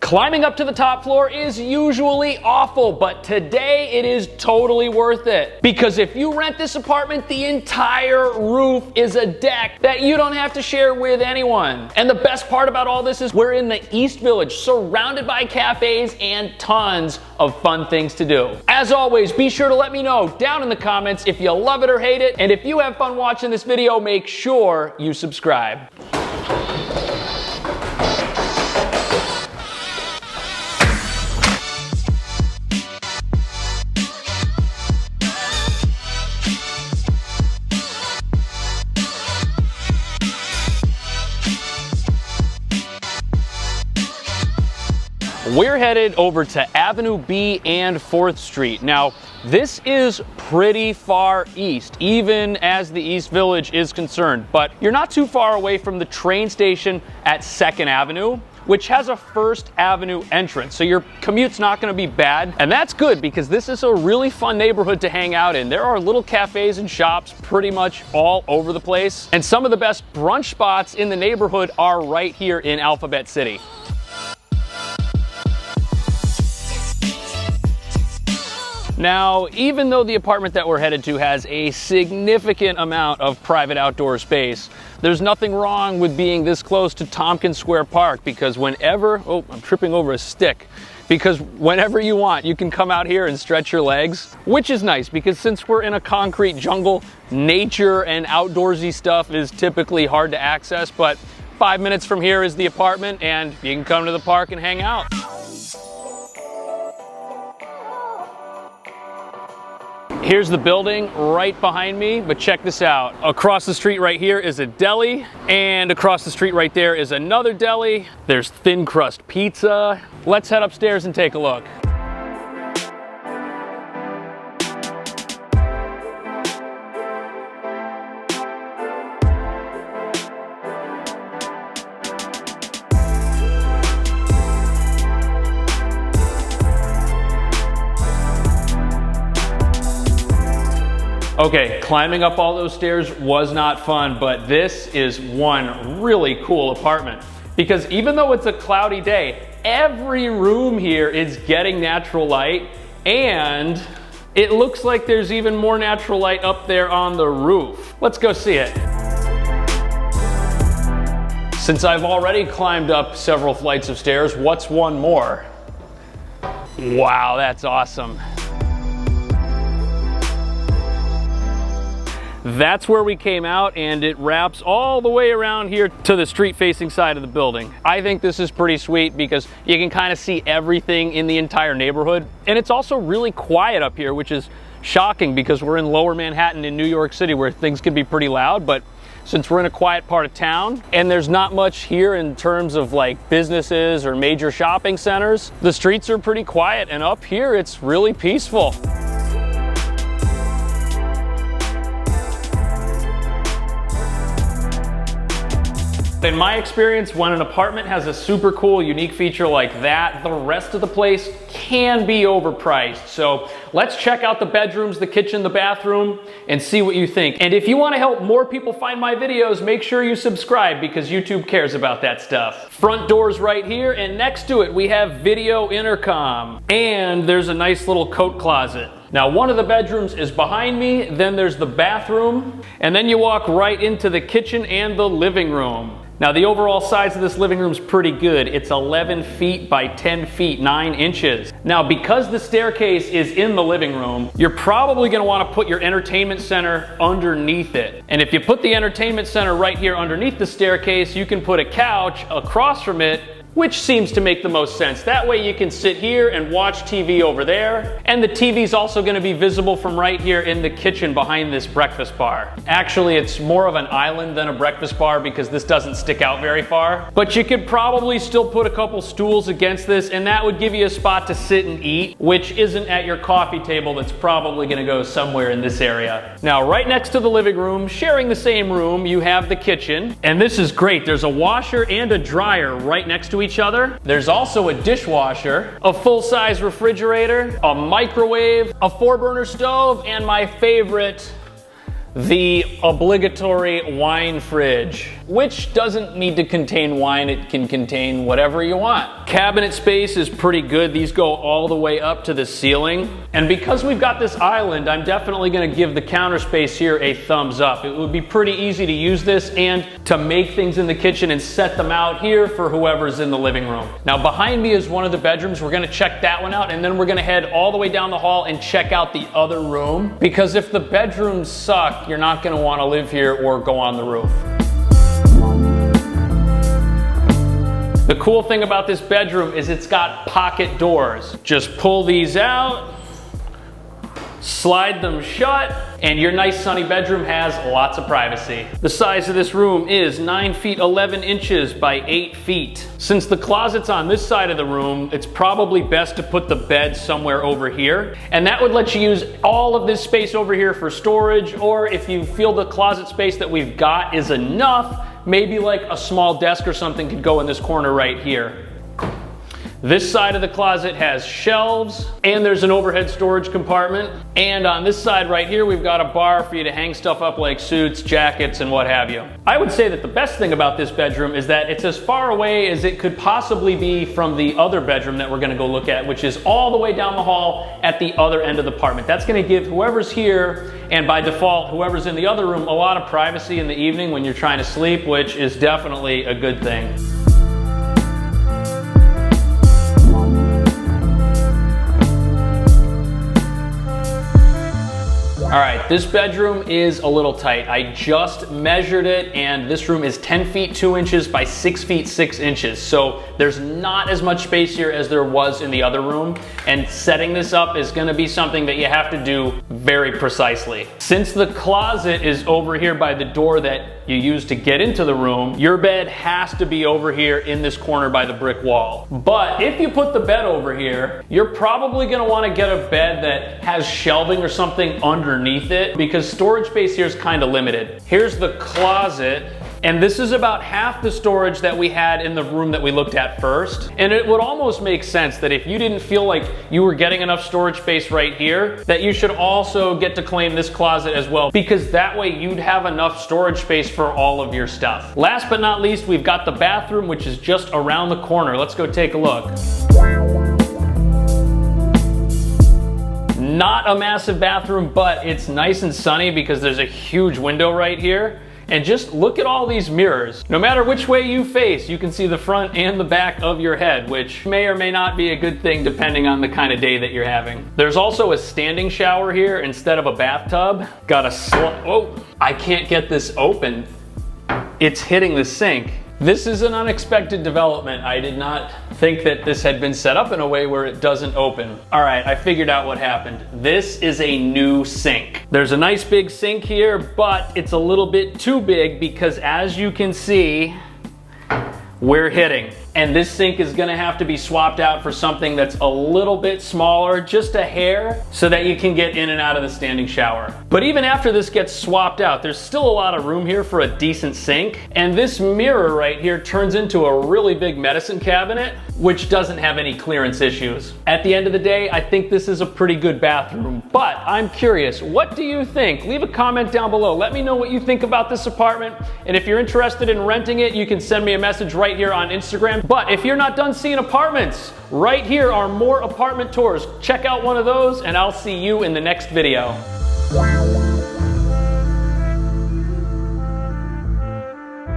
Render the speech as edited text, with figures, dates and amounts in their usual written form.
Climbing up to the top floor is usually awful, but today it is totally worth it. Because if you rent this apartment, the entire roof is a deck that you don't have to share with anyone. And the best part about all this is we're in the East Village, surrounded by cafes and tons of fun things to do. As always, be sure to let me know down in the comments if you love it or hate it. And if you have fun watching this video, make sure you subscribe. We're headed over to Avenue B and 4th Street. Now, this is pretty far east, even as the East Village is concerned, but you're not too far away from the train station at 2nd Avenue, which has a 1st Avenue entrance, so your commute's not gonna be bad. And that's good because this is a really fun neighborhood to hang out in. There are little cafes and shops pretty much all over the place, and some of the best brunch spots in the neighborhood are right here in Alphabet City. Now, even though the apartment that we're headed to has a significant amount of private outdoor space, there's nothing wrong with being this close to Tompkins Square Park because whenever, oh, I'm tripping over a stick, because whenever you want, you can come out here and stretch your legs, which is nice because since we're in a concrete jungle, nature and outdoorsy stuff is typically hard to access, but 5 minutes from here is the apartment and you can come to the park and hang out. Here's the building right behind me, but check this out. Across the street right here is a deli, and across the street right there is another deli. There's thin crust pizza. Let's head upstairs and take a look. Okay, climbing up all those stairs was not fun, but this is one really cool apartment. Because even though it's a cloudy day, every room here is getting natural light, and it looks like there's even more natural light up there on the roof. Let's go see it. Since I've already climbed up several flights of stairs, what's one more? Wow, that's awesome. That's where we came out, and it wraps all the way around here to the street-facing side of the building. I think this is pretty sweet because you can kind of see everything in the entire neighborhood. And it's also really quiet up here, which is shocking because we're in Lower Manhattan in New York City where things can be pretty loud. But since we're in a quiet part of town and there's not much here in terms of like businesses or major shopping centers, the streets are pretty quiet, and up here it's really peaceful. In my experience, when an apartment has a super cool, unique feature like that, the rest of the place can be overpriced. So let's check out the bedrooms, the kitchen, the bathroom, and see what you think. And if you want to help more people find my videos, make sure you subscribe because YouTube cares about that stuff. Front door's right here, and next to it we have video intercom. And there's a nice little coat closet. Now, one of the bedrooms is behind me, then there's the bathroom, and then you walk right into the kitchen and the living room. Now, the overall size of this living room is pretty good. It's 11 feet by 10 feet, 9 inches. Now, because the staircase is in the living room, you're probably gonna wanna put your entertainment center underneath it. And if you put the entertainment center right here underneath the staircase, you can put a couch across from it, which seems to make the most sense. That way you can sit here and watch TV over there, and the TV's also gonna be visible from right here in the kitchen behind this breakfast bar. Actually, it's more of an island than a breakfast bar because this doesn't stick out very far. But you could probably still put a couple stools against this, and that would give you a spot to sit and eat, which isn't at your coffee table. That's probably gonna go somewhere in this area. Now, right next to the living room, sharing the same room, you have the kitchen. And this is great. There's a washer and a dryer right next to each other. There's also a dishwasher, a full-size refrigerator, a microwave, a 4-burner stove, and my favorite, the obligatory wine fridge. which doesn't need to contain wine. It can contain whatever you want. Cabinet space is pretty good. These go all the way up to the ceiling. And because we've got this island, I'm definitely gonna give the counter space here a thumbs up. It would be pretty easy to use this and to make things in the kitchen and set them out here for whoever's in the living room. Now behind me is one of the bedrooms. We're gonna check that one out, and then we're gonna head all the way down the hall and check out the other room, because if the bedrooms suck, you're not gonna wanna live here or go on the roof. The cool thing about this bedroom is it's got pocket doors. Just pull these out, slide them shut, and your nice sunny bedroom has lots of privacy. The size of this room is 9 feet 11 inches by 8 feet. Since the closet's on this side of the room, it's probably best to put the bed somewhere over here, and that would let you use all of this space over here for storage, or if you feel the closet space that we've got is enough, maybe like a small desk or something could go in this corner right here. This side of the closet has shelves, and there's an overhead storage compartment. And on this side right here, we've got a bar for you to hang stuff up like suits, jackets, and what have you. I would say that the best thing about this bedroom is that it's as far away as it could possibly be from the other bedroom that we're gonna go look at, which is all the way down the hall at the other end of the apartment. That's gonna give whoever's here, and by default, whoever's in the other room, a lot of privacy in the evening when you're trying to sleep, which is definitely a good thing. All right, this bedroom is a little tight. I just measured it, and this room is 10 feet 2 inches by 6 feet 6 inches. So there's not as much space here as there was in the other room. And setting this up is gonna be something that you have to do very precisely. Since the closet is over here by the door that you use to get into the room, your bed has to be over here in this corner by the brick wall. But if you put the bed over here, you're probably gonna wanna get a bed that has shelving or something underneath it, because storage space here is kind of limited. Here's the closet, and this is about half the storage that we had in the room that we looked at first. And it would almost make sense that if you didn't feel like you were getting enough storage space right here, that you should also get to claim this closet as well, because that way you'd have enough storage space for all of your stuff. Last but not least, we've got the bathroom, which is just around the corner. Let's go take a look. Not a massive bathroom, but it's nice and sunny because there's a huge window right here. And just look at all these mirrors. No matter which way you face, you can see the front and the back of your head, which may or may not be a good thing depending on the kind of day that you're having. There's also a standing shower here instead of a bathtub. Got a oh, I can't get this open. It's hitting the sink. This is an unexpected development. I did not think that this had been set up in a way where it doesn't open. All right, I figured out what happened. This is a new sink. There's a nice big sink here, but it's a little bit too big because, as you can see, we're hitting. And this sink is gonna have to be swapped out for something that's a little bit smaller, just a hair, so that you can get in and out of the standing shower. But even after this gets swapped out, there's still a lot of room here for a decent sink. And this mirror right here turns into a really big medicine cabinet, which doesn't have any clearance issues. At the end of the day, I think this is a pretty good bathroom. But I'm curious, what do you think? Leave a comment down below. Let me know what you think about this apartment. And if you're interested in renting it, you can send me a message right here on Instagram. But if you're not done seeing apartments, right here are more apartment tours. Check out one of those, and I'll see you in the next video.